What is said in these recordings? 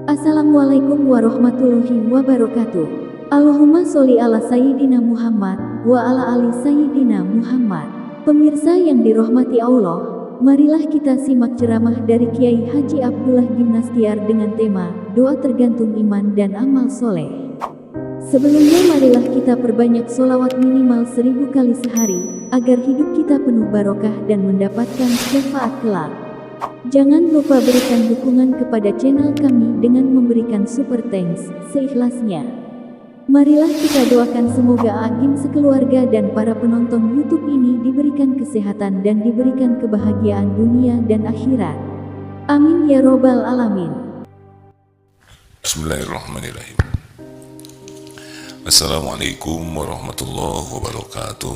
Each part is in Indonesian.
Assalamualaikum warahmatullahi wabarakatuh. Allahumma sholli ala Sayyidina Muhammad wa ala ali Sayyidina Muhammad. Pemirsa yang dirahmati Allah, marilah kita simak ceramah dari Kiai Haji Abdullah bin Nastiar dengan tema doa tergantung iman dan amal soleh. Sebelumnya marilah kita perbanyak sholawat minimal 1000 kali sehari, agar hidup kita penuh barokah dan mendapatkan syafaat kelak. Jangan lupa berikan dukungan kepada channel kami dengan memberikan super thanks seikhlasnya. Marilah kita doakan semoga Agim sekeluarga dan para penonton YouTube ini diberikan kesehatan dan diberikan kebahagiaan dunia dan akhirat. Amin ya robbal alamin. Bismillahirrahmanirrahim. Assalamualaikum warahmatullahi wabarakatuh.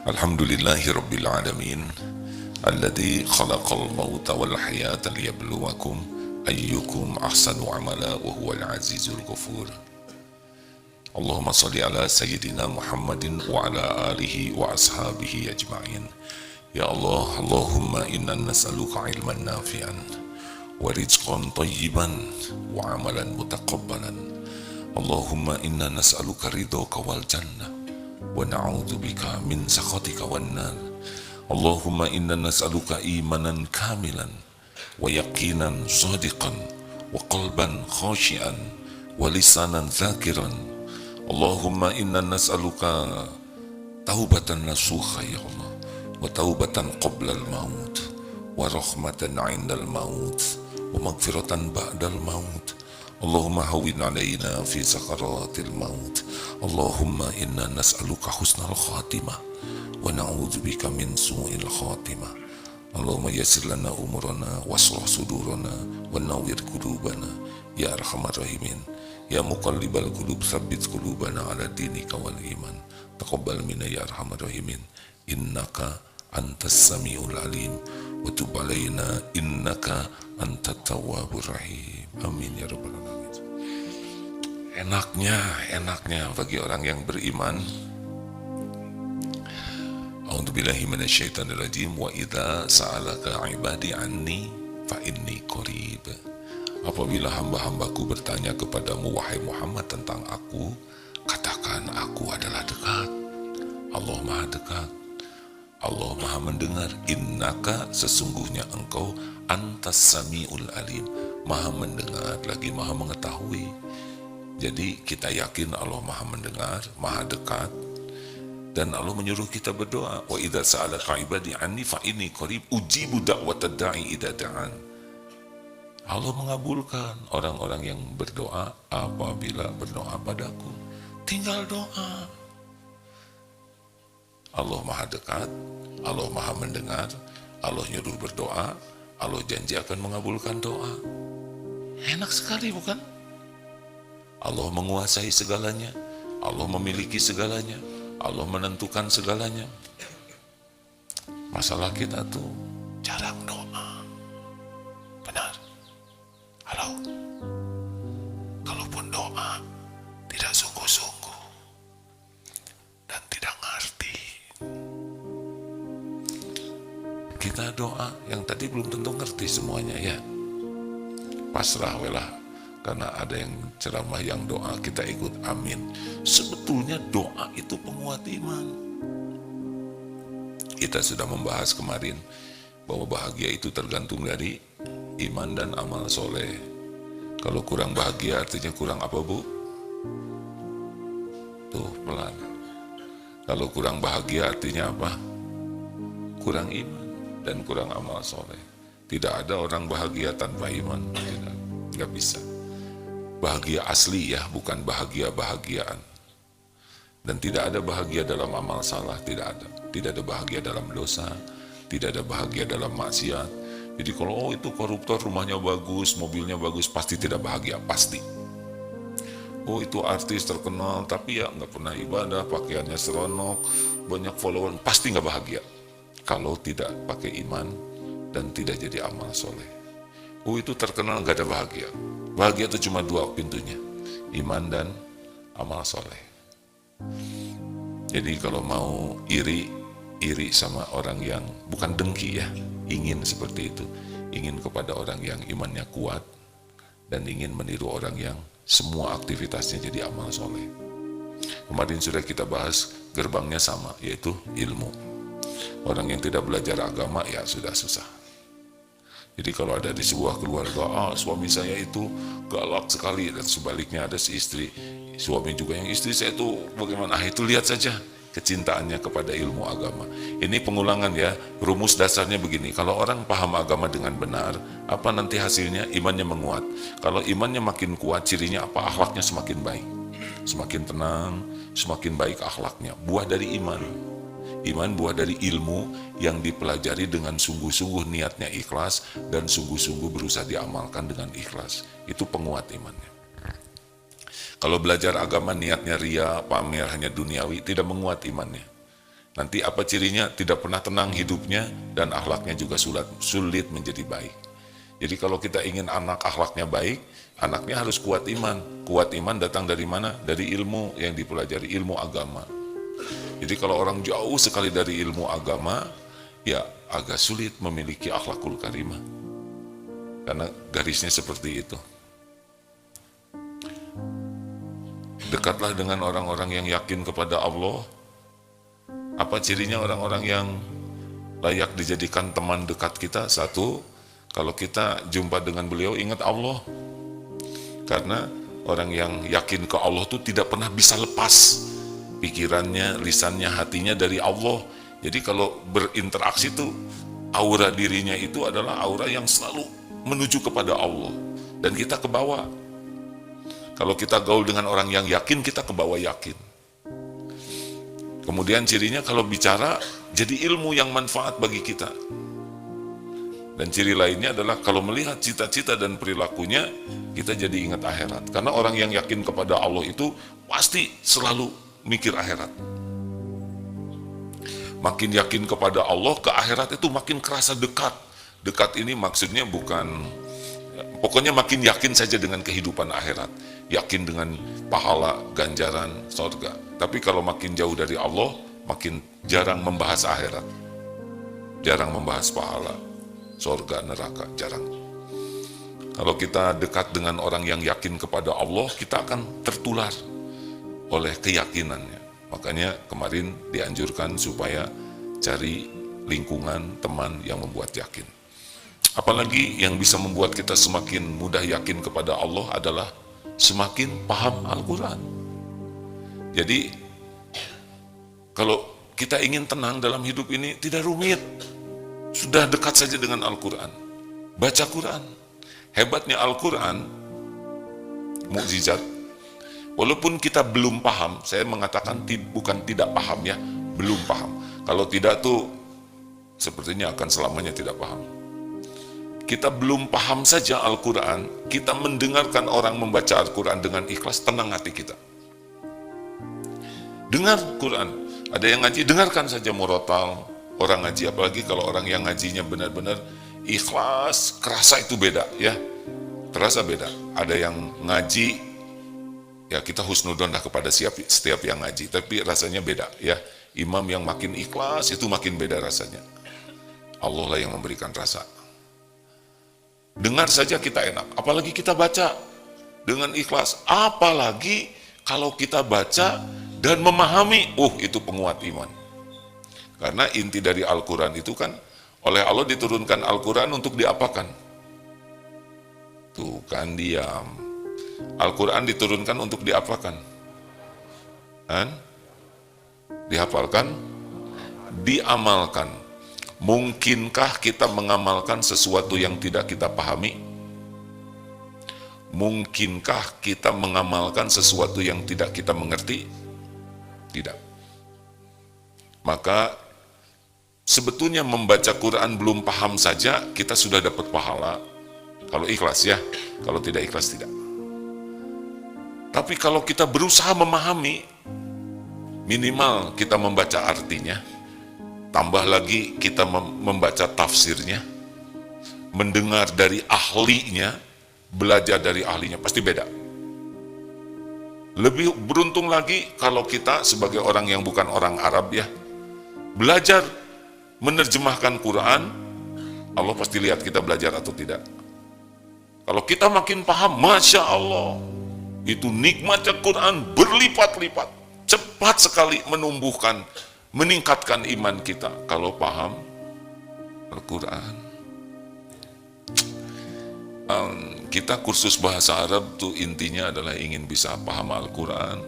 Alhamdulillahi rabbil alamin, alladzi khalaqal mauta wal hayata liyabluwakum ayyukum ahsanu amala wa huwal azizul ghafur. Allahumma salli ala sayyidina Muhammadin wa ala alihi wa ashabihi ajma'in. Ya Allah, Allahumma inna nas'aluka ilman nafi'an wa rizqan tayyiban wa amalan mutaqabbalan. Allahumma inna nas'aluka ridhaka wal jannah wa na'udzubika min sakhatika wan nar. Allahumma inna nas'aluka imanan kamilan wa yaqinan shadiqan wa qalban khashi'an wa lisanan zakiran. Allahumma inna nas'aluka taubatan nasuha ya Allah, wa taubatan qabla al-maut, wa rahmatan 'indal maut, wa maghfiratan ba'dal maut. Allahumma hawwin alaina fi sakaratil maut. Allahumma inna nas'aluka husnal khatimah wa na'udzubika min su'il khatimah. Allahumma yassir lana umurana washrah sudurana wa nawwir qulubana ya arhamar rahimin. Ya muqallibal qulub tsabbit qulubana ala dinika wal iman. Taqabbal minna ya arhamar rahimin. Innaka antas samiul alim wa tub alaina innaka antat tawwabur rahim. Amin ya rabbal alamin. Enaknya bagi orang yang beriman. A'udzubillahi minasyaitonir rajim. Wa idza sa'alaka 'ibadi anni fa inni qarib. Apabila hamba-hambaku bertanya kepadamu wahai Muhammad tentang aku, katakan aku adalah dekat. Allah Maha dekat. Allah Maha mendengar. Innaka, sesungguhnya engkau, antas samiul alim, Maha mendengar lagi Maha mengetahui. Jadi kita yakin Allah Maha mendengar, Maha dekat, dan Allah menyuruh kita berdoa. Wa idza sa'alaka 'ibadi anni fa inni qarib ujibu da'watad da'i idza da'an. Allah mengabulkan orang-orang yang berdoa apabila berdoa padaku. Tinggal doa. Allah Maha dekat, Allah Maha mendengar, Allah nyuruh berdoa, Allah janji akan mengabulkan doa. Enak sekali bukan? Allah menguasai segalanya, Allah memiliki segalanya, Allah menentukan segalanya. Masalah kita tuh jarang doa. Benar? Halo? Kalaupun doa tidak sungguh-sungguh dan tidak ngerti. Kita doa yang tadi belum tentu ngerti semuanya ya. Pasrah welah. Karena ada yang ceramah yang doa kita ikut amin. Sebetulnya doa itu penguat iman. Kita sudah membahas kemarin bahwa bahagia itu tergantung dari iman dan amal soleh. Kalau kurang bahagia artinya kurang apa bu? Tuh pelan. Kalau kurang bahagia artinya apa? Kurang iman dan kurang amal soleh. Tidak ada orang bahagia tanpa iman. Tidak, nggak bisa. Bahagia asli ya, bukan bahagia-bahagiaan. Dan tidak ada bahagia dalam amal salah, tidak ada. Tidak ada bahagia dalam dosa, tidak ada bahagia dalam maksiat. Jadi kalau itu koruptor rumahnya bagus, mobilnya bagus, pasti tidak bahagia, pasti. Oh itu artis terkenal, tapi ya nggak pernah ibadah, pakaiannya seronok, banyak follower, pasti nggak bahagia. Kalau tidak pakai iman dan tidak jadi amal soleh. Oh itu terkenal nggak ada bahagia. Bahagia itu cuma dua pintunya, iman dan amal soleh. Jadi kalau mau iri sama orang yang bukan dengki ya, ingin seperti itu. ingin kepada orang yang imannya kuat, dan ingin meniru orang yang semua aktivitasnya jadi amal soleh. Kemarin sudah kita bahas gerbangnya sama, yaitu ilmu. Orang yang tidak belajar agama ya sudah susah. Jadi kalau ada di sebuah keluarga, suami saya itu galak sekali, dan sebaliknya ada si istri, suami juga yang istri saya itu bagaimana, itu lihat saja kecintaannya kepada ilmu agama. Ini pengulangan ya, rumus dasarnya begini, kalau orang paham agama dengan benar, apa nanti hasilnya? Imannya menguat. Kalau imannya makin kuat, cirinya apa? Akhlaknya semakin baik, semakin tenang, semakin baik akhlaknya. Buah dari iman. Iman buah dari ilmu yang dipelajari dengan sungguh-sungguh, niatnya ikhlas, dan sungguh-sungguh berusaha diamalkan dengan ikhlas. Itu penguat imannya. Kalau belajar agama niatnya ria, pamer, hanya duniawi, tidak menguat imannya. Nanti apa cirinya? Tidak pernah tenang hidupnya, dan akhlaknya juga sulit menjadi baik. Jadi kalau kita ingin anak akhlaknya baik, anaknya harus kuat iman. Kuat iman datang dari mana? Dari ilmu yang dipelajari, ilmu agama. Jadi kalau orang jauh sekali dari ilmu agama, ya agak sulit memiliki akhlakul karimah. Karena garisnya seperti itu. Dekatlah dengan orang-orang yang yakin kepada Allah. Apa cirinya orang-orang yang layak dijadikan teman dekat kita? Satu, kalau kita jumpa dengan beliau, ingat Allah. Karena orang yang yakin ke Allah itu tidak pernah bisa lepas pikirannya, lisannya, hatinya dari Allah. Jadi kalau berinteraksi itu, aura dirinya itu adalah aura yang selalu menuju kepada Allah. Dan kita ke bawah. Kalau kita gaul dengan orang yang yakin, kita ke bawah yakin. Kemudian cirinya kalau bicara, jadi ilmu yang manfaat bagi kita. Dan ciri lainnya adalah kalau melihat cita-cita dan perilakunya, kita jadi ingat akhirat. Karena orang yang yakin kepada Allah itu pasti selalu mikir akhirat. Makin yakin kepada Allah, ke akhirat itu makin kerasa dekat. Dekat ini maksudnya bukan, pokoknya makin yakin saja dengan kehidupan akhirat. Yakin dengan pahala, ganjaran, surga. Tapi kalau makin jauh dari Allah, makin jarang membahas akhirat. Jarang membahas pahala, surga, neraka, jarang. Kalau kita dekat dengan orang yang yakin kepada Allah, kita akan tertular oleh keyakinannya. Makanya kemarin dianjurkan supaya cari lingkungan teman yang membuat yakin. Apalagi yang bisa membuat kita semakin mudah yakin kepada Allah adalah semakin paham Al-Quran. Jadi kalau kita ingin tenang dalam hidup ini tidak rumit, sudah dekat saja dengan Al-Quran, baca Quran. Hebatnya Al-Quran, mukjizat. Walaupun kita belum paham, saya mengatakan bukan tidak paham ya, belum paham. Kalau tidak tuh sepertinya akan selamanya tidak paham. Kita belum paham saja Al-Quran, kita mendengarkan orang membaca Al-Quran dengan ikhlas, tenang hati kita. Dengar Quran, ada yang ngaji, dengarkan saja murotal orang ngaji, apalagi kalau orang yang ngajinya benar-benar ikhlas, kerasa itu beda ya, terasa beda. Ada yang ngaji, ya kita husnudon lah kepada setiap yang ngaji, tapi rasanya beda ya. Imam yang makin ikhlas itu makin beda rasanya. Allah lah yang memberikan rasa. Dengar saja kita enak, apalagi kita baca dengan ikhlas. Apalagi kalau kita baca dan memahami, itu penguat iman. Karena inti dari Al-Quran itu kan, oleh Allah diturunkan Al-Quran untuk diapakan? Tuh kan diam. Al-Quran diturunkan untuk diapakan? Dihafalkan, diamalkan. Mungkinkah kita mengamalkan sesuatu yang tidak kita pahami? Mungkinkah kita mengamalkan sesuatu yang tidak kita mengerti? Tidak. Maka sebetulnya membaca Quran belum paham saja kita sudah dapat pahala. Kalau ikhlas ya, kalau tidak ikhlas tidak. Tapi kalau kita berusaha memahami, minimal kita membaca artinya, tambah lagi kita membaca tafsirnya, mendengar dari ahlinya, belajar dari ahlinya, pasti beda. Lebih beruntung lagi kalau kita sebagai orang yang bukan orang Arab ya, belajar menerjemahkan Quran Allah pasti lihat kita belajar atau tidak. Kalau kita makin paham, Masya Allah, itu nikmatnya Quran berlipat-lipat, cepat sekali menumbuhkan, meningkatkan iman kita kalau paham Al-Quran. Kita kursus bahasa Arab tuh intinya adalah ingin bisa paham Al-Quran,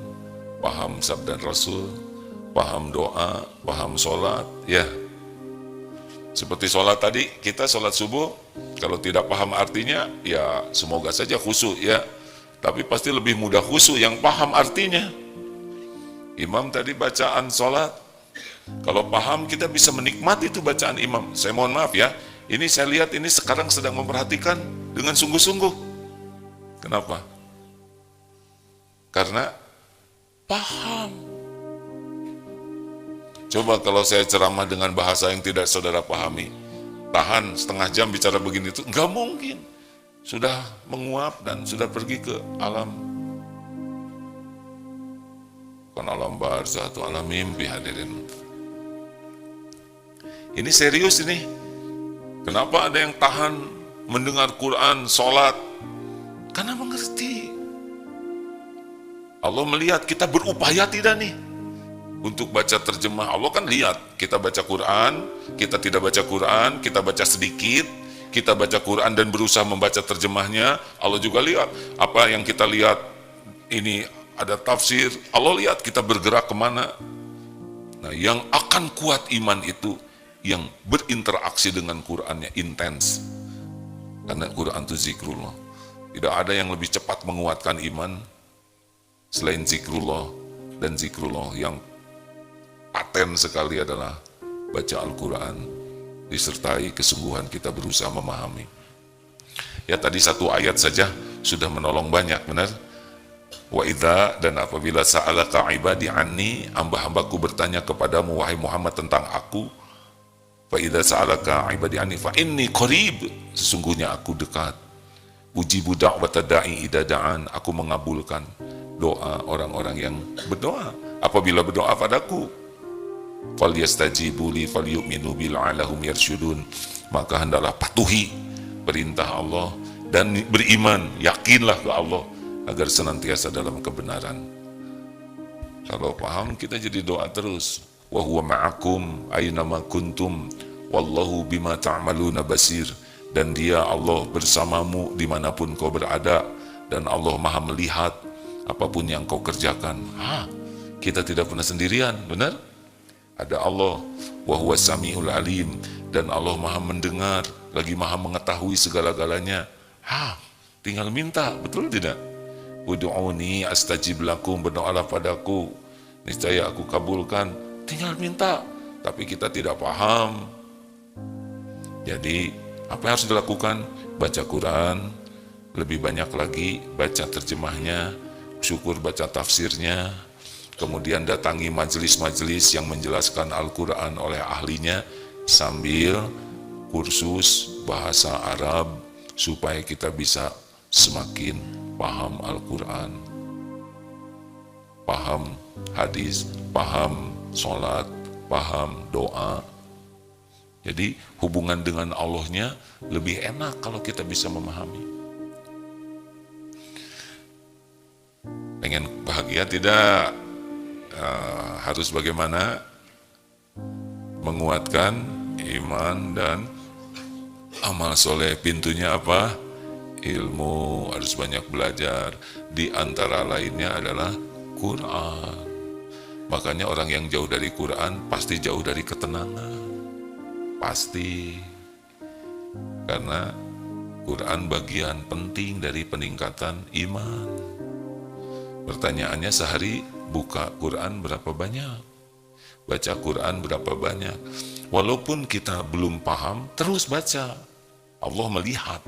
paham sabda Rasul, paham doa, paham sholat, ya. Seperti sholat tadi, kita sholat subuh, kalau tidak paham artinya, ya semoga saja khusyuk ya. Tapi pasti lebih mudah khusyuk yang paham artinya. Imam tadi bacaan sholat, kalau paham kita bisa menikmati itu bacaan imam. Saya mohon maaf ya, ini saya lihat ini sekarang sedang memperhatikan dengan sungguh-sungguh. Kenapa? Karena paham. Coba kalau saya ceramah dengan bahasa yang tidak saudara pahami, tahan setengah jam bicara begini itu, nggak mungkin. Sudah menguap dan sudah pergi ke alam, bukan alam barzah atau alam mimpi, hadirin. Ini serius ini. Kenapa ada yang tahan mendengar Quran, sholat? Karena mengerti. Allah melihat kita berupaya tidak nih untuk baca terjemah. Allah kan lihat kita baca Quran, kita tidak baca Quran, kita baca sedikit, kita baca Quran dan berusaha membaca terjemahnya. Allah juga lihat apa yang kita lihat ini ada tafsir. Allah lihat kita bergerak kemana. Nah, yang akan kuat iman itu yang berinteraksi dengan Qurannya intens. Karena Quran itu zikrullah. Tidak ada yang lebih cepat menguatkan iman selain zikrullah, dan zikrullah yang paten sekali adalah baca Al-Quran disertai kesungguhan kita berusaha memahami. Ya tadi satu ayat saja sudah menolong banyak, benar? Wa idza, dan apabila sa'alaka ibadi anni, hamba-hambaku bertanya kepadamu wahai Muhammad tentang aku, fa idza sa'alaka ibadi anni fa inni qarib, sesungguhnya aku dekat. Ujibu da'wata da'i idza da'an, aku mengabulkan doa orang-orang yang berdoa apabila berdoa padaku. Falyastajibu li falyu'minu bil alahum yarsyudun, maka hendaklah patuhi perintah Allah dan beriman, yakinlah ke Allah agar senantiasa dalam kebenaran. Kalau paham kita jadi doa terus. Wa huwa ma'akum aina ma kuntum wallahu bima ta'maluna basir, dan dia Allah bersamamu dimanapun kau berada, dan Allah maha melihat apapun yang kau kerjakan. Kita tidak pernah sendirian, benar? Ada Allah, wa huwa samiul alim, dan Allah maha mendengar lagi maha mengetahui segala-galanya. Tinggal minta, betul tidak? Ud'uni astajib lakum, berdoalah padaku niscaya aku kabulkan. Tinggal minta, tapi kita tidak paham. Jadi apa yang harus dilakukan? Baca Quran, lebih banyak lagi baca terjemahnya, syukur baca tafsirnya, kemudian datangi majelis-majelis yang menjelaskan Al-Quran oleh ahlinya, sambil kursus bahasa Arab supaya kita bisa semakin paham Al-Quran, paham hadis, paham sholat, paham doa. Jadi hubungan dengan Allahnya lebih enak kalau kita bisa memahami. Pengen bahagia tidak? Harus bagaimana? Menguatkan iman dan amal soleh. Pintunya apa? Ilmu, harus banyak belajar. Di antara lainnya adalah Quran. Makanya orang yang jauh dari Quran pasti jauh dari ketenangan. Pasti. Karena Quran bagian penting dari peningkatan iman. Pertanyaannya, sehari buka Quran berapa banyak? Baca Quran berapa banyak? Walaupun kita belum paham, terus baca. Allah melihat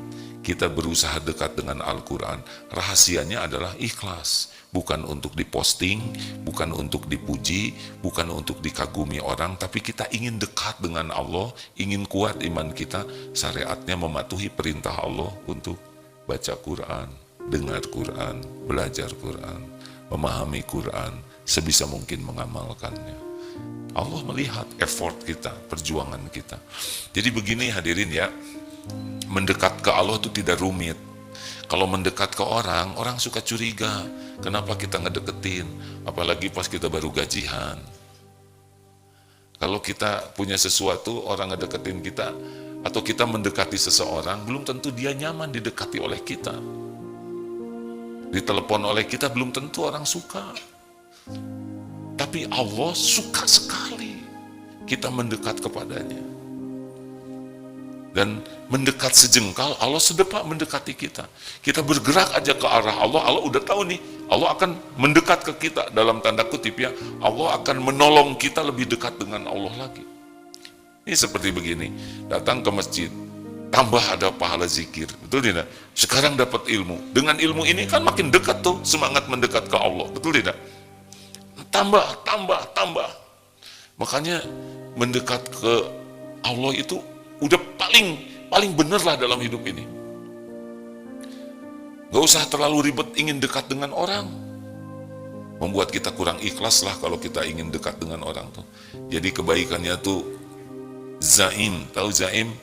kita berusaha dekat dengan Al-Quran. Rahasianya adalah ikhlas. Bukan untuk diposting, bukan untuk dipuji, bukan untuk dikagumi orang, tapi kita ingin dekat dengan Allah, ingin kuat iman kita. Syariatnya mematuhi perintah Allah untuk baca Quran, dengar Quran, belajar Quran, memahami Quran, sebisa mungkin mengamalkannya. Allah melihat effort kita, perjuangan kita. Jadi begini hadirin ya, mendekat ke Allah itu tidak rumit. Kalau mendekat ke orang, orang suka curiga. Kenapa kita ngedeketin? Apalagi pas kita baru gajian. Kalau kita punya sesuatu, orang ngedeketin kita, atau kita mendekati seseorang, belum tentu dia nyaman didekati oleh kita. Ditelepon oleh kita, belum tentu orang suka. Tapi Allah suka sekali kita mendekat kepadanya. Dan mendekat sejengkal, Allah sedepak mendekati kita. Kita bergerak aja ke arah Allah, Allah udah tahu nih, Allah akan mendekat ke kita, dalam tanda kutip ya, Allah akan menolong kita lebih dekat dengan Allah lagi. Ini seperti begini, datang ke masjid, tambah ada pahala zikir, betul tidak? Sekarang dapat ilmu, dengan ilmu ini kan makin dekat tuh, semangat mendekat ke Allah, betul tidak? Tambah. Makanya mendekat ke Allah itu udah paling bener lah dalam hidup ini. Gak usah terlalu ribet ingin dekat dengan orang. Membuat kita kurang ikhlas lah kalau kita ingin dekat dengan orang tuh. Jadi kebaikannya tuh zaim, tahu zaim?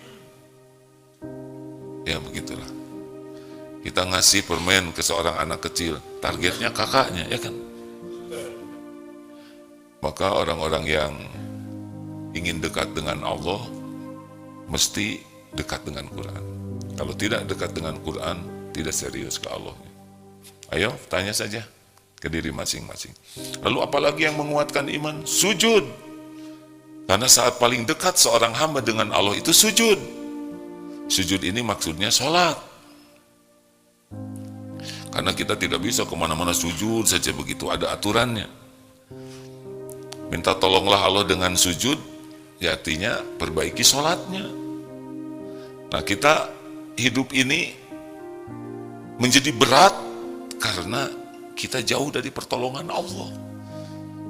Ya begitulah. Kita ngasih permen ke seorang anak kecil, targetnya kakaknya, ya kan? Maka orang-orang yang ingin dekat dengan Allah mesti dekat dengan Quran. Kalau tidak dekat dengan Quran, tidak serius ke Allah. Ayo, tanya saja ke diri masing-masing. Lalu apalagi yang menguatkan iman? Sujud. Karena saat paling dekat seorang hamba dengan Allah itu sujud. Sujud ini maksudnya sholat. Karena kita tidak bisa kemana-mana sujud saja begitu, ada aturannya. Minta tolonglah Allah dengan sujud, ya artinya perbaiki sholatnya. Nah kita hidup ini menjadi berat karena kita jauh dari pertolongan Allah.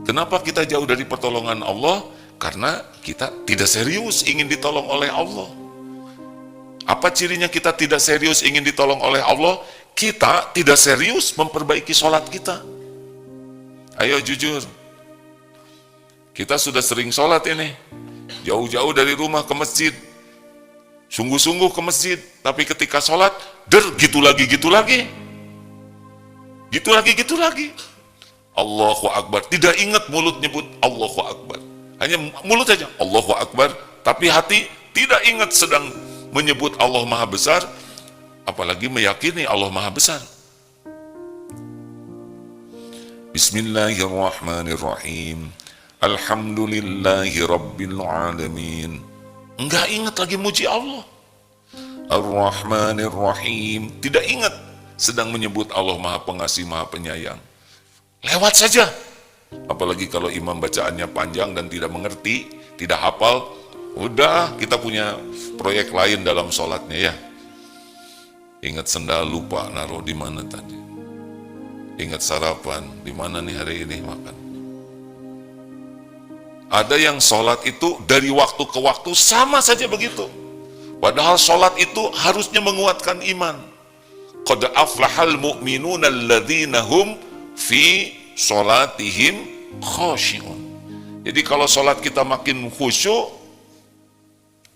Kenapa kita jauh dari pertolongan Allah? Karena kita tidak serius ingin ditolong oleh Allah. Apa cirinya kita tidak serius ingin ditolong oleh Allah? Kita tidak serius memperbaiki sholat kita. Ayo jujur. Kita sudah sering sholat ini. Jauh-jauh dari rumah ke masjid. Sungguh-sungguh ke masjid. Tapi ketika sholat, gitu lagi. Gitu lagi. Allahu Akbar. Tidak ingat mulut nyebut Allahu Akbar. Hanya mulut saja Allahu Akbar. Tapi hati tidak ingat sedang menyebut Allah Maha Besar. Apalagi meyakini Allah Maha Besar. Bismillahirrahmanirrahim. Alhamdulillahi Rabbil Alamin. Enggak ingat lagi muji Allah. Ar-Rahmanir-Rahim. Tidak ingat sedang menyebut Allah Maha Pengasih, Maha Penyayang. Lewat saja. Apalagi kalau imam bacaannya panjang dan tidak mengerti, tidak hafal, udah kita punya proyek lain dalam sholatnya ya. Ingat sendal lupa naruh di mana tadi. Ingat sarapan, di mana nih hari ini makan. Ada yang sholat itu dari waktu ke waktu sama saja begitu. Padahal sholat itu harusnya menguatkan iman. Qad aflahal mu'minuna alladzina hum fi sholatihim khashi'un. Jadi kalau sholat kita makin khusyuk,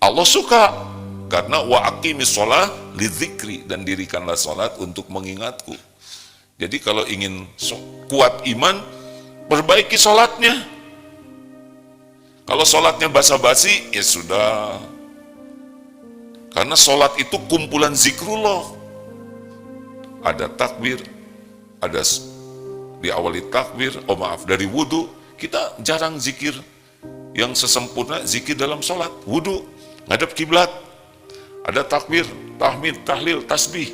Allah suka. Karena wa aqimis sholat lidzikri, dan dirikanlah sholat untuk mengingatku. Jadi kalau ingin kuat iman, perbaiki sholatnya. Kalau sholatnya basa-basi, ya sudah. Karena sholat itu kumpulan zikrullah. Ada takbir, ada diawali takbir, dari wudhu. Kita jarang zikir yang sesempurna zikir dalam sholat. Wudhu, ngadep kiblat. Ada takbir, tahmid, tahlil, tasbih.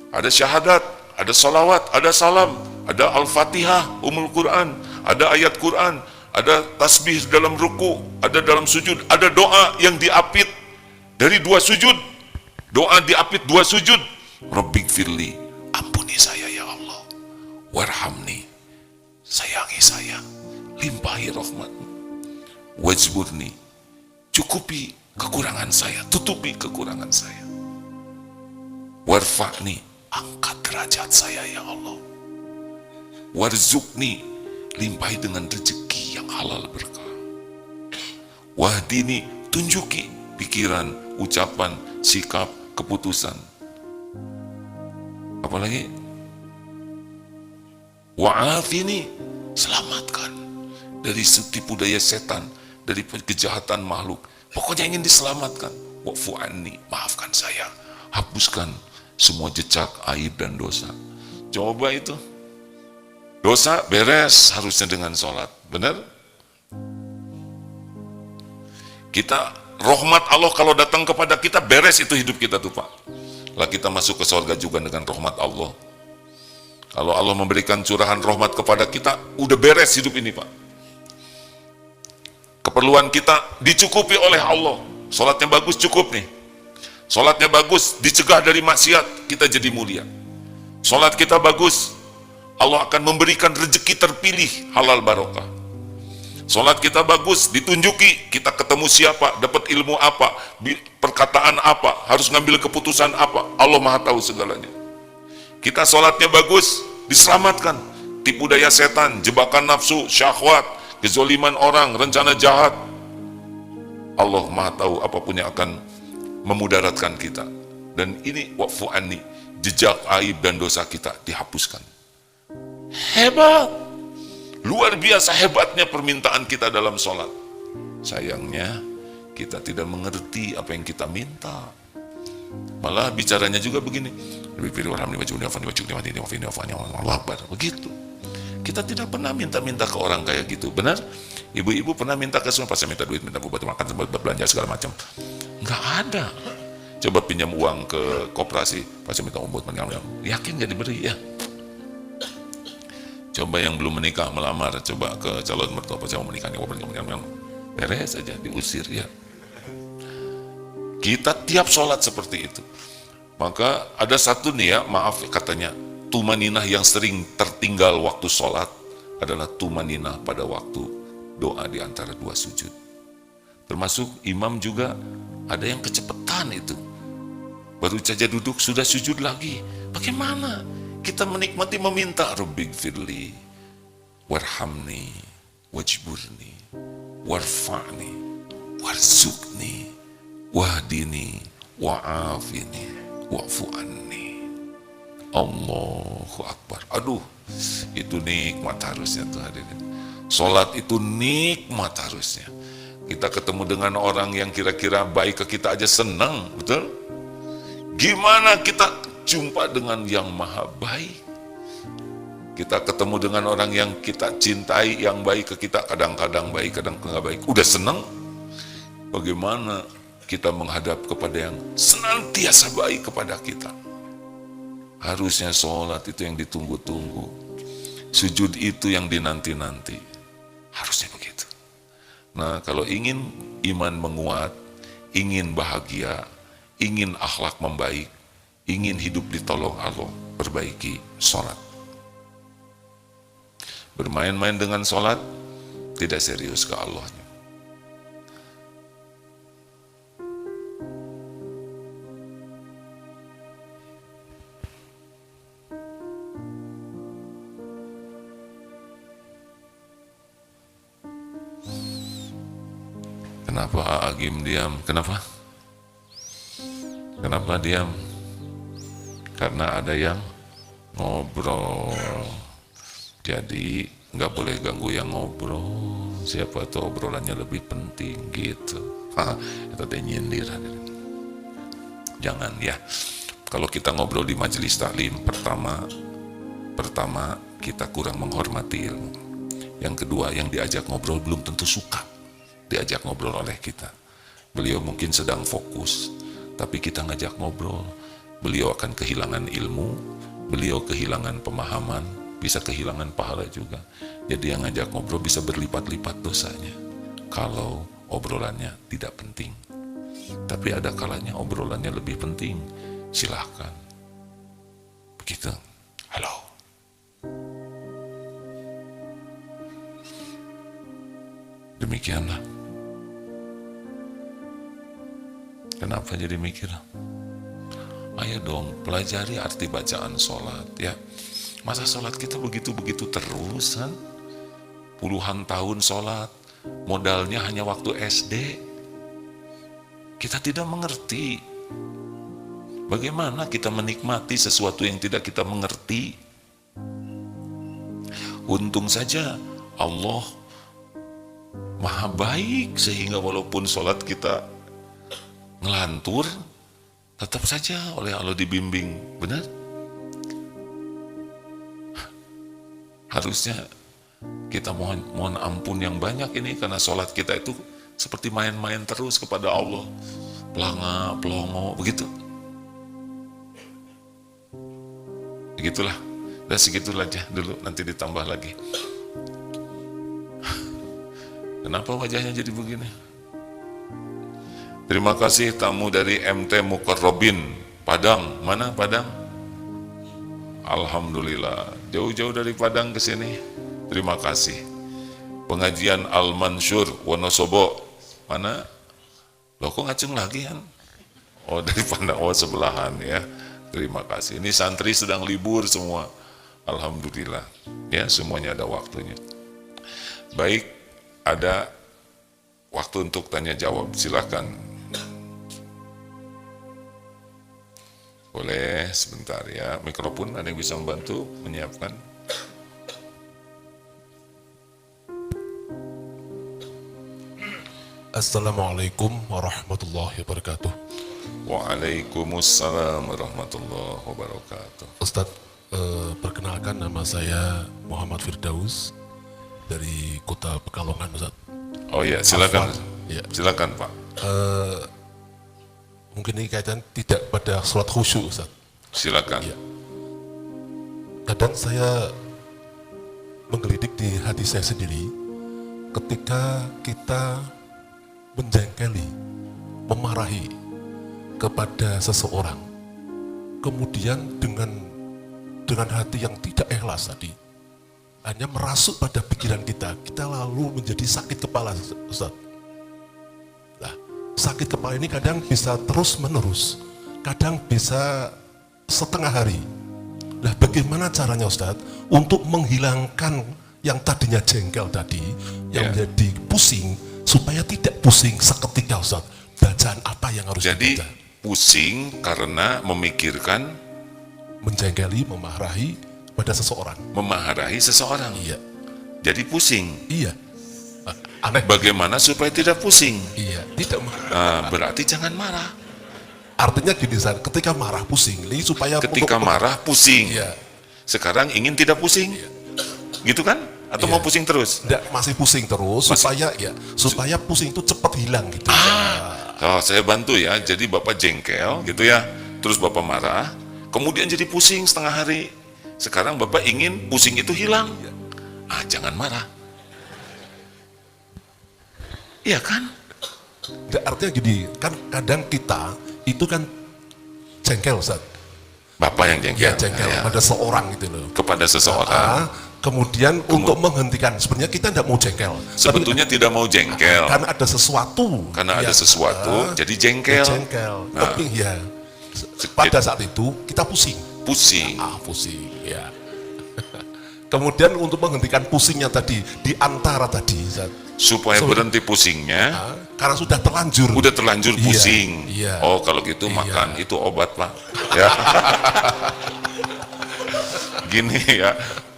Ada syahadat, ada salawat, ada salam, ada al-fatihah, Quran, ada ayat Quran, ada tasbih dalam ruku, ada dalam sujud, ada doa yang diapit dari 2 sujud. Doa diapit 2 sujud. Rabbighfirli, ampuni saya ya Allah. Warhamni, sayangi saya. Limpahi rahmatmu. Wajburni, cukupi kekurangan saya, tutupi kekurangan saya. Warfa'ni, angkat derajat saya ya Allah. Warzukni, limpahi dengan rezeki yang halal berkah. Wahdini, tunjuki pikiran, ucapan, sikap, keputusan. Apalagi wa'afini, selamatkan dari tipu daya setan, dari kejahatan makhluk. Pokoknya ingin diselamatkan. Wa'fu anni, maafkan saya, hapuskan semua jejak aib dan dosa. Coba itu, dosa beres harusnya dengan sholat, benar? Kita, rahmat Allah kalau datang kepada kita, beres itu hidup kita tuh Pak. Lah kita masuk ke surga juga dengan rahmat Allah. Kalau Allah memberikan curahan rahmat kepada kita, udah beres hidup ini Pak. Keperluan kita dicukupi oleh Allah. Sholatnya bagus, cukup nih. Sholatnya bagus, dicegah dari maksiat, kita jadi mulia. Sholat kita bagus, Allah akan memberikan rezeki terpilih, halal barokah. Sholat kita bagus, ditunjuki kita ketemu siapa, dapat ilmu apa, perkataan apa, harus ngambil keputusan apa, Allah Maha tahu segalanya. Kita sholatnya bagus, diselamatkan tipu daya setan, jebakan nafsu, syahwat, kezoliman orang, rencana jahat. Allah Maha tahu apapun yang akan memudaratkan kita. Dan ini wa'fu anni, jejak aib dan dosa kita dihapuskan. Hebat, luar biasa hebatnya permintaan kita dalam sholat. Sayangnya kita tidak mengerti apa yang kita minta. Malah bicaranya juga begini, begitu. Kita tidak pernah minta-minta ke orang kayak gitu, benar? Ibu-ibu pernah minta ke suami, pas saya minta duit, minta buat makan, buat belanja segala macam. Nggak ada. Coba pinjam uang ke koperasi, pas saya minta buat meninggal, yakin nggak diberi ya? Coba yang belum menikah melamar, coba ke calon mertua, pas saya mau menikah, beres saja, diusir ya. Kita tiap sholat seperti itu. Maka ada satu nih ya, maaf katanya, tumaninah yang sering tertinggal waktu sholat adalah tumaninah pada waktu doa di antara dua sujud. Termasuk imam juga ada yang kecepatan itu. Baru saja duduk sudah sujud lagi. Bagaimana kita menikmati meminta Rabbighfirli warhamni wajburni warfa'ni warzuqni wahdini wa'afini wa'fu anni. Allahu Akbar. Aduh, itu nikmat harusnya tuh hadirin. Sholat itu nikmat harusnya. Kita ketemu dengan orang yang kira-kira baik ke kita aja senang, betul? Gimana kita jumpa dengan yang maha baik? Kita ketemu dengan orang yang kita cintai, yang baik ke kita, kadang-kadang baik, kadang nggak baik. Udah senang? Bagaimana kita menghadap kepada yang senantiasa baik kepada kita? Harusnya sholat itu yang ditunggu-tunggu. Sujud itu yang dinanti-nanti. Harusnya begitu. Nah, kalau ingin iman menguat, ingin bahagia, ingin akhlak membaik, ingin hidup ditolong Allah, perbaiki sholat. Bermain-main dengan sholat, tidak serius ke Allahnya. Kenapa Agim diam? Kenapa? Kenapa diam? Karena ada yang ngobrol. Jadi nggak boleh ganggu yang ngobrol. Siapa tahu obrolannya lebih penting gitu. Itu teh nyindir. Jangan ya. Kalau kita ngobrol di majelis taklim, pertama kita kurang menghormati ilmu. Yang kedua, yang diajak ngobrol belum tentu suka diajak ngobrol oleh kita. Beliau mungkin sedang fokus, tapi kita ngajak ngobrol, beliau akan kehilangan ilmu, beliau kehilangan pemahaman, bisa kehilangan pahala juga. Jadi yang ngajak ngobrol bisa berlipat-lipat dosanya kalau obrolannya tidak penting. Tapi ada kalanya obrolannya lebih penting, silahkan. Begitu. Halo. Demikianlah. Kenapa jadi mikir? Ayo dong, pelajari arti bacaan sholat ya. Masa sholat kita begitu-begitu terus kan? puluhan tahun sholat, modalnya hanya waktu SD. Kita tidak mengerti. Bagaimana kita menikmati sesuatu yang tidak kita mengerti? Untung saja Allah Maha baik sehingga walaupun sholat kita ngelantur, tetap saja oleh Allah dibimbing. Benar? Harusnya kita mohon ampun yang banyak ini karena sholat kita itu seperti main-main terus kepada Allah. Pelanga, pelongo, begitu. Begitulah. Dan segitu aja dulu, nanti ditambah lagi. Kenapa wajahnya jadi begini? Terima kasih tamu dari MT Mukarrobin Padang. Mana Padang? Alhamdulillah, jauh-jauh dari Padang ke sini. Terima kasih. Pengajian Al-Mansur Wonosobo. Mana? Loh kok ngacung lagi kan? Oh dari Padang, oh sebelahan ya. Terima kasih. Ini santri sedang libur semua. Alhamdulillah. Ya, semuanya ada waktunya. Baik, ada waktu untuk tanya jawab. Silakan. Boleh sebentar ya. Mikrofon ada yang bisa membantu menyiapkan? Assalamualaikum warahmatullahi wabarakatuh. Waalaikumsalam warahmatullahi wabarakatuh. Ustadz, perkenalkan nama saya Muhammad Firdaus dari Kota Pekalongan, Ustadz. Oh ya, silakan. Ya. Silakan Pak. Mungkin ini kaitan tidak pada sholat khusyuk, Ustadz. Silakan. Ya. Kadang saya menggelidik di hati saya sendiri ketika kita menjengkeli, memarahi kepada seseorang, kemudian dengan hati yang tidak ikhlas tadi, hanya merasuk pada pikiran kita lalu menjadi sakit kepala, Ustaz. Nah, sakit kepala ini kadang bisa terus menerus, kadang bisa setengah hari. Nah, bagaimana caranya, Ustaz, untuk menghilangkan yang tadinya jengkel tadi, yang jadi pusing, supaya tidak pusing seketika, Ustaz? Bacaan apa yang harus jadi dibaca? Pusing karena memikirkan, Menjengkeli, memarahi pada seseorang. memarahi seseorang. Iya, Jadi pusing. iya. Aneh. Bagaimana supaya tidak pusing? Iya, tidak marah. Nah, berarti jangan marah. Artinya gini, Ustaz, ketika marah pusing, ini supaya Ketika marah pusing. Iya. Sekarang ingin tidak pusing. Gitu kan? Atau Iya. mau pusing terus? Tidak, masih pusing terus supaya pusing itu cepat hilang gitu. Oh, saya bantu ya. Jadi Bapak jengkel gitu ya. Terus Bapak marah, kemudian jadi pusing setengah hari. Sekarang Bapak ingin pusing itu hilang. Jangan marah. Iya kan? Nggak, artinya gini, kan kadang kita itu kan jengkel, Ustaz. Bapak yang jengkel. Ya, jengkel Ya. pada seorang gitu loh. Kepada seseorang. Kemudian untuk menghentikan, sebenarnya kita tidak mau jengkel. Sebetulnya tidak mau jengkel. Karena ada sesuatu. Karena ada yang, sesuatu, jadi jengkel. Jengkel. Nah. Tapi ya, pada saat itu kita pusing. Pusing. Pusing, ya. Kemudian untuk menghentikan pusingnya tadi, di antara tadi, Ustaz, Supaya berhenti pusingnya, karena sudah terlanjur. udah terlanjur Iya, pusing. iya. Oh, kalau gitu Iya. makan itu obat, Pak. Ya. Gini ya,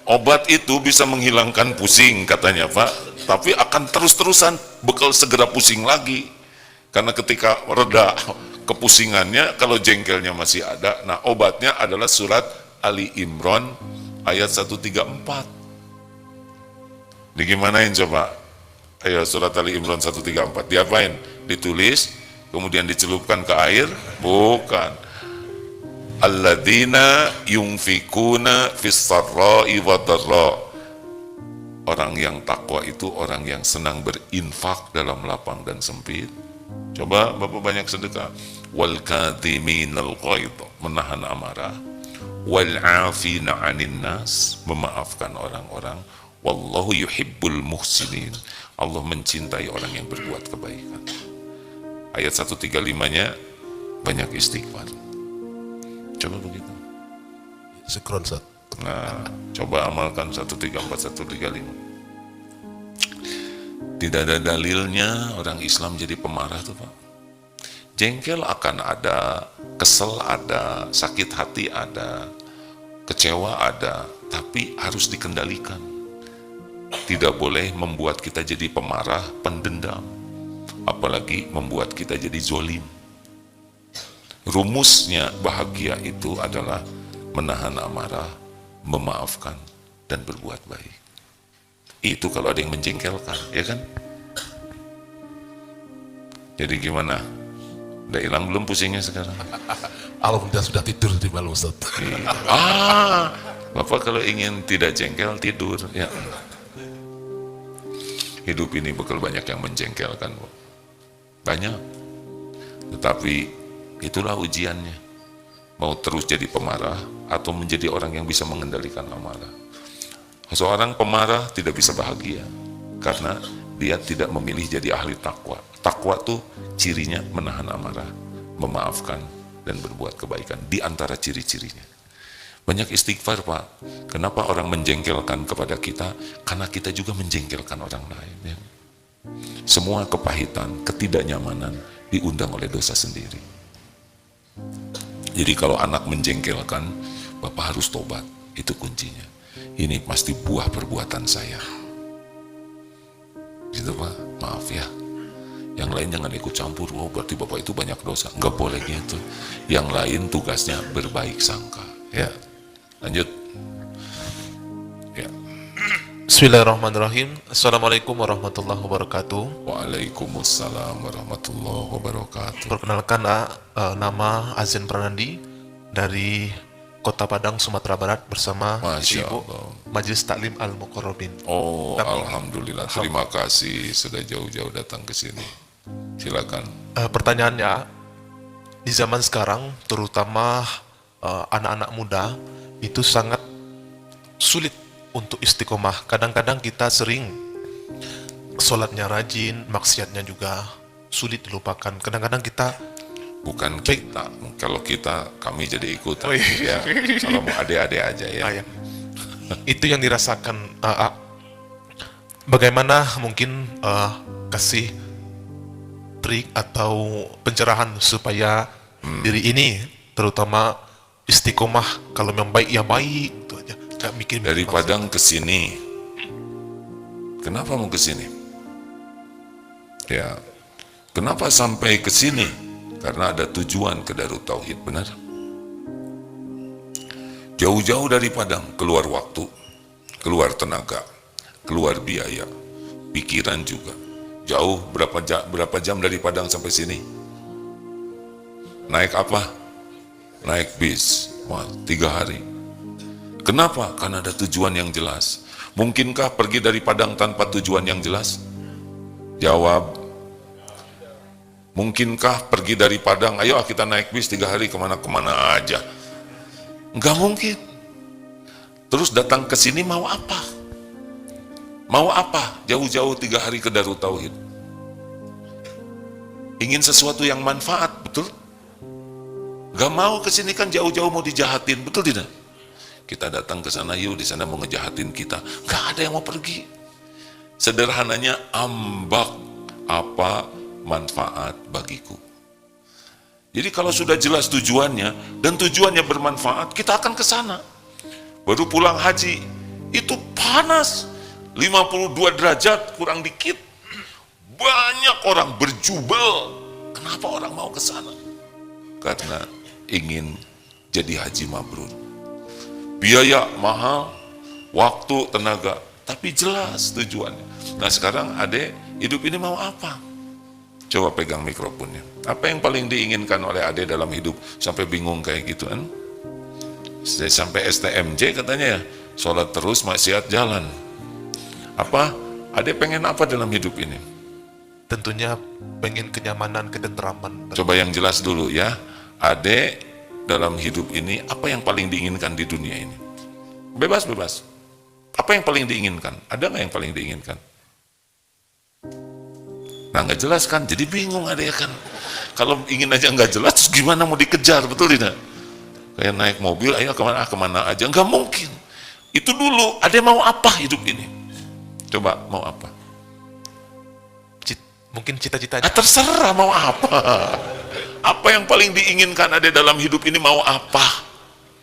obat itu bisa menghilangkan pusing katanya, Pak. Tapi akan terus-terusan bekal segera pusing lagi. Karena ketika reda kepusingannya, kalau jengkelnya masih ada, nah obatnya adalah surat Ali Imran ayat 134. Digimanain coba? Ayo surat Ali Imran 134. Diapain? Ditulis, kemudian dicelupkan ke air? Bukan. Alladzina yunfikuna fis-sarra'i wad-dharra. Orang yang takwa itu orang yang senang berinfak dalam lapang dan sempit. Coba Bapak banyak sedekah. Wal kadhiminal ghaidh, menahan amarah. Wal 'afina 'anil nas, memaafkan orang-orang. Wallahu yuhibbul muhsinin. Allah mencintai orang yang berbuat kebaikan. Ayat 135-nya banyak istighfar. Coba begitu. Syukron, Ustaz. Nah, coba amalkan 134, 135. Tidak ada dalilnya orang Islam jadi pemarah tuh Pak. Jengkel akan ada, kesel ada, sakit hati ada, kecewa ada, tapi harus dikendalikan. Tidak boleh membuat kita jadi pemarah, pendendam, apalagi membuat kita jadi zolim. Rumusnya bahagia itu adalah menahan amarah, memaafkan, dan berbuat baik. Itu kalau ada yang menjengkelkan, ya kan? Jadi gimana? Udah hilang belum pusingnya sekarang? Alhamdulillah sudah tidur di malam Ustaz. Bapak kalau ingin tidak jengkel, tidur. Ya. Hidup ini bakal banyak yang menjengkelkan, Bu. Banyak. Tetapi itulah ujiannya. Mau terus jadi pemarah atau menjadi orang yang bisa mengendalikan amarah. Seorang pemarah tidak bisa bahagia karena dia tidak memilih jadi ahli takwa. Takwa tuh cirinya menahan amarah, memaafkan, dan berbuat kebaikan. Di antara ciri-cirinya. Banyak istighfar Pak. Kenapa orang menjengkelkan kepada kita? Karena kita juga menjengkelkan orang lain. Ya. Semua kepahitan, ketidaknyamanan diundang oleh dosa sendiri. Jadi kalau anak menjengkelkan, Bapak harus tobat. Itu kuncinya. Ini pasti buah perbuatan saya. Gitu Pak, maaf ya. Yang lain jangan ikut campur. Oh berarti Bapak itu banyak dosa. Enggak boleh gitu. Yang lain tugasnya berbaik sangka. Ya, lanjut. Ya. Bismillahirrahmanirrahim. Assalamualaikum warahmatullahi wabarakatuh. Waalaikumsalam warahmatullahi wabarakatuh. Perkenalkan nama Azin Pranandi dari Kota Padang, Sumatera Barat bersama Masya Ibu Allah. Majelis Taklim Al-Muqarrabin. Oh, alhamdulillah. Terima kasih sudah jauh-jauh datang ke sini. Silakan. Pertanyaannya, di zaman sekarang, terutama anak-anak muda, itu sangat sulit untuk istiqomah. Kadang-kadang kita sering sholatnya rajin, maksiatnya juga sulit dilupakan. Kadang-kadang kita Bukan kita. Kalau kita, kami jadi ikutan. Oh, iya. Ya. Kalau mau adik-adik aja ya. ya. Itu yang dirasakan. Bagaimana mungkin kasih trik atau pencerahan supaya diri ini terutama istiqomah, kalau memang baik ya baik, itu aja. Nggak mikir Dari Padang ke sini. Kenapa mau ke sini? Ya. Kenapa sampai ke sini? Karena ada tujuan ke Darut Tauhid, benar? Jauh-jauh dari Padang, keluar waktu, keluar tenaga, keluar biaya, pikiran juga. Jauh berapa jam dari Padang sampai sini? Naik apa? Naik bis. Wah, 3 hari. Kenapa? Karena ada tujuan yang jelas. Mungkinkah pergi dari Padang tanpa tujuan yang jelas? Jawab. Mungkinkah pergi dari Padang, ayo kita naik bis 3 hari kemana-kemana aja? Enggak mungkin. Terus datang ke sini mau apa? Mau apa? Jauh-jauh 3 hari ke Darut Tauhid. Ingin sesuatu yang manfaat, betul? Gak mau ke sini kan jauh-jauh mau dijahatin, betul tidak? Kita datang ke sana, yuk di sana mau ngejahatin kita. Gak ada yang mau pergi. Sederhananya ambak apa manfaat bagiku. Jadi kalau sudah jelas tujuannya dan tujuannya bermanfaat, kita akan ke sana. Baru pulang haji itu panas 52 derajat kurang dikit. Banyak orang berjubel. Kenapa orang mau ke sana? Karena ingin jadi haji mabrur. Biaya mahal, waktu, tenaga, tapi jelas tujuannya. Nah sekarang adek hidup ini mau apa? Coba pegang mikrofonnya. Apa yang paling diinginkan oleh Ade dalam hidup sampai bingung kayak gitu kan? Sampai STMJ katanya ya, sholat terus maksiat jalan. Apa? Ade pengen apa dalam hidup ini? tentunya pengen kenyamanan, ketentraman. Coba yang jelas dulu ya. Ade dalam hidup ini apa yang paling diinginkan di dunia ini? Bebas. Apa yang paling diinginkan? Ada nggak yang paling diinginkan? Nah nggak jelas kan, jadi bingung ada ya kan. Kalau ingin aja nggak jelas, terus gimana mau dikejar, betul tidak? Kayak naik mobil, ayo kemana aja, nggak mungkin. Itu dulu, ada mau apa hidup ini? Coba mau apa? Mungkin cita-cita Terserah mau apa. Apa yang paling diinginkan ada dalam hidup ini, mau apa?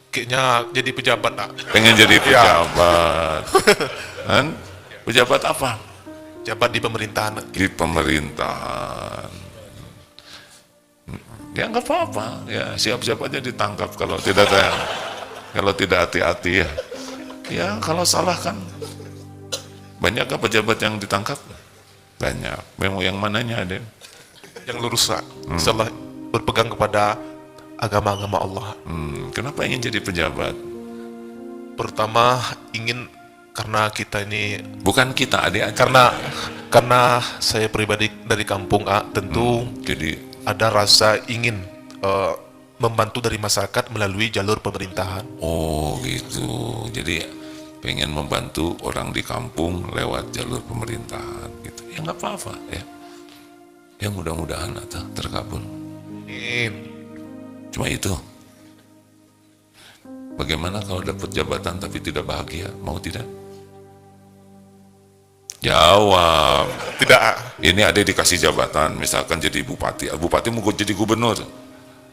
kayaknya jadi pejabat, Nak. Pengen jadi pejabat. Kan? Pejabat apa? Jabat di pemerintahan. Di pemerintahan. Ya nggak apa-apa, ya siap-siap aja ditangkap kalau tidak hati-hati ya. Ya kalau salah kan. Banyakkah pejabat yang ditangkap? Banyak. Memang yang mananya ada? Yang lurus, Nak. Setelah berpegang kepada agama-agama Allah. Kenapa ingin jadi pejabat? Pertama ingin karena kita ini, Bukan kita, adik aja. karena saya pribadi dari kampung, tentu Jadi ada rasa ingin membantu dari masyarakat melalui jalur pemerintahan. oh gitu. Jadi pengen membantu orang di kampung lewat jalur pemerintahan gitu. Ya nggak apa-apa ya. Ya mudah-mudahan atau terkabul. Cuma itu. Bagaimana kalau dapat jabatan tapi tidak bahagia? Mau tidak? Jawab. Tidak, Ini ada dikasih jabatan, misalkan jadi bupati. Bupati mau jadi gubernur.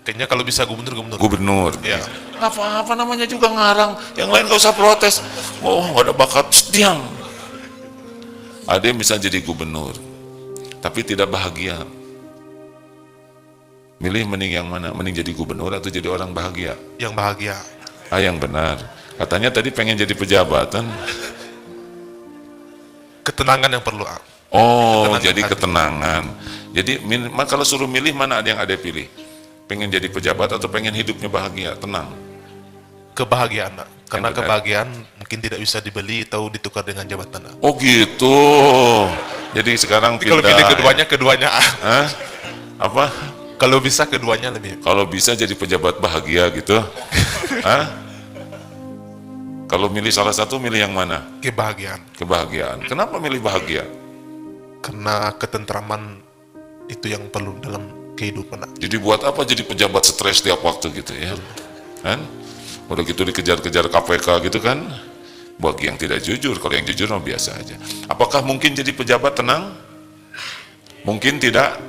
kayaknya kalau bisa gubernur. Gubernur. Ya. Apa-apa namanya juga ngarang. Yang lain gak usah protes. Oh, gak ada bakat, diam. Ada yang bisa jadi gubernur, tapi tidak bahagia. Milih mending yang mana? Mending jadi gubernur atau jadi orang bahagia? Yang bahagia. Yang benar. Katanya tadi pengen jadi pejabatan. Ketenangan yang perlu. Oh, Ketenangan jadi hati. ketenangan. Jadi kalau suruh milih, mana ada yang ada pilih? Pengen jadi pejabat atau pengen hidupnya bahagia, tenang? Kebahagiaan, Nak. Karena Yang benar. kebahagiaan mungkin tidak bisa dibeli atau ditukar dengan jabatan, Nak. Oh gitu. Jadi sekarang Tapi kalau pilih keduanya. Hah? Apa? Kalau bisa keduanya lebih. Kalau bisa jadi pejabat bahagia gitu? Hah? Kalau milih salah satu, milih yang mana? Kebahagiaan. Kebahagiaan. Kenapa milih bahagia? Karena ketentraman itu yang perlu dalam kehidupan, Nak. Jadi buat apa jadi pejabat stres tiap waktu gitu ya? Kan? Udah gitu dikejar-kejar KPK gitu kan? Bagi yang tidak jujur, kalau yang jujur mah biasa aja. Apakah mungkin jadi pejabat tenang? Mungkin tidak?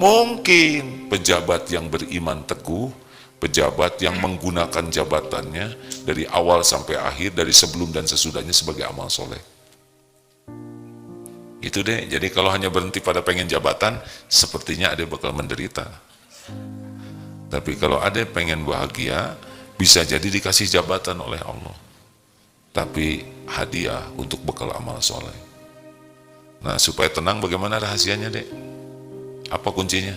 Mungkin. Pejabat yang beriman teguh, pejabat yang menggunakan jabatannya dari awal sampai akhir, dari sebelum dan sesudahnya sebagai amal soleh. Itu deh. Jadi kalau hanya berhenti pada pengen jabatan, sepertinya ada bakal menderita. Tapi kalau ada pengen bahagia, bisa jadi dikasih jabatan oleh Allah. Tapi hadiah untuk bekal amal soleh. Nah, supaya tenang, bagaimana rahasianya, Dek? Apa kuncinya?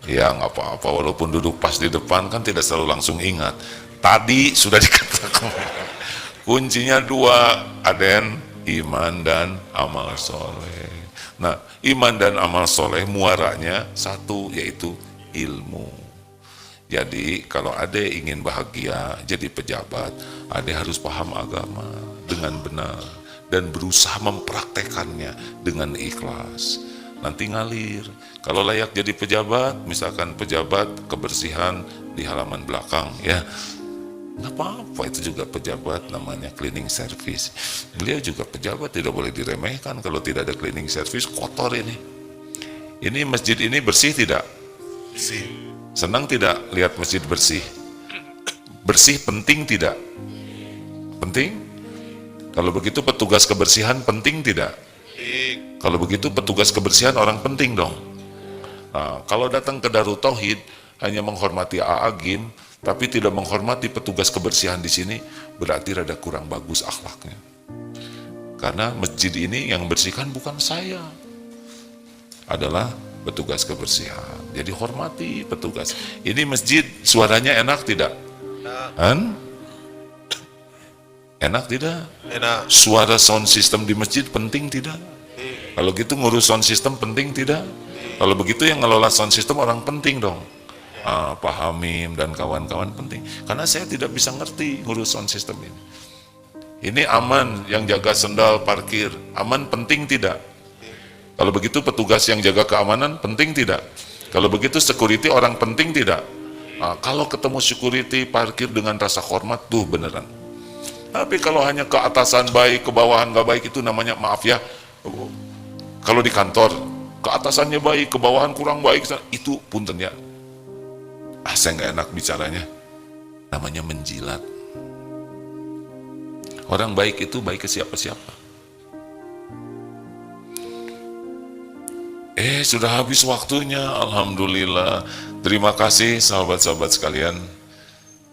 Ya nggak apa-apa, walaupun duduk pas di depan kan tidak selalu langsung ingat. Tadi sudah dikatakan. Kuncinya dua, Aden, iman dan amal soleh. Nah, iman dan amal soleh muaranya satu, yaitu ilmu. Jadi kalau Ade ingin bahagia jadi pejabat, Ade harus paham agama dengan benar dan berusaha mempraktekannya dengan ikhlas. Nanti ngalir. Kalau layak jadi pejabat, misalkan pejabat kebersihan di halaman belakang, ya nggak apa-apa, itu juga pejabat, namanya cleaning service. Beliau juga pejabat, tidak boleh diremehkan. Kalau tidak ada cleaning service, kotor ini. Ini masjid ini bersih tidak? Bersih. Senang tidak lihat masjid bersih? Bersih penting tidak? Penting? Kalau begitu petugas kebersihan penting tidak? Kalau begitu petugas kebersihan orang penting dong. Nah, kalau datang ke Darut Tauhid hanya menghormati A'agim, tapi tidak menghormati petugas kebersihan di sini, berarti rada kurang bagus akhlaknya. Karena masjid ini yang bersihkan bukan saya, adalah petugas kebersihan. Jadi hormati petugas. Ini masjid suaranya enak tidak? Han? Enak tidak? Enak. Suara sound system di masjid penting tidak? Kalau gitu ngurus sound system penting tidak? Kalau begitu yang ngelola sound system orang penting dong. Pak Hamim dan kawan-kawan penting. Karena saya tidak bisa ngerti ngurus sound system ini. Ini aman, yang jaga sendal parkir. Aman penting tidak? Kalau begitu petugas yang jaga keamanan penting tidak? Kalau begitu security orang penting tidak? Kalau ketemu security parkir dengan rasa hormat tuh beneran. Tapi kalau hanya ke atasan baik, ke bawahan gak baik, itu namanya maaf ya, Kalau di kantor, ke atasannya baik, ke bawahan kurang baik, itu punten ya. Saya nggak enak bicaranya. Namanya menjilat. Orang baik itu baik ke siapa-siapa. Sudah habis waktunya, alhamdulillah. Terima kasih sahabat-sahabat sekalian.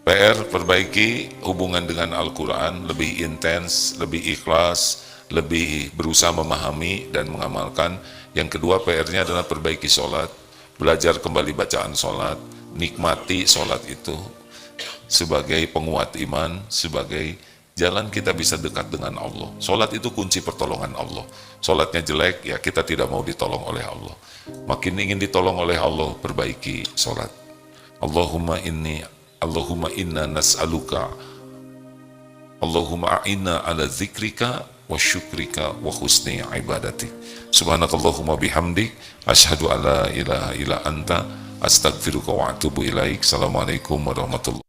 PR perbaiki hubungan dengan Al-Quran, lebih intens, lebih ikhlas, lebih berusaha memahami dan mengamalkan. Yang kedua PR-nya adalah perbaiki sholat, belajar kembali bacaan sholat, nikmati sholat itu sebagai penguat iman, sebagai jalan kita bisa dekat dengan Allah. Sholat itu kunci pertolongan Allah. Sholatnya jelek, ya kita tidak mau ditolong oleh Allah. Makin ingin ditolong oleh Allah, perbaiki sholat. Allahumma inna nas'aluka, Allahumma a'inna ala zikrika wa syukrika wa husni ibadati. Subhanakallahumma bihamdik, asyhadu an la ilaha illa anta, astaghfiruka wa atubu ilaik. Assalamualaikum warahmatullahi wabarakatuh.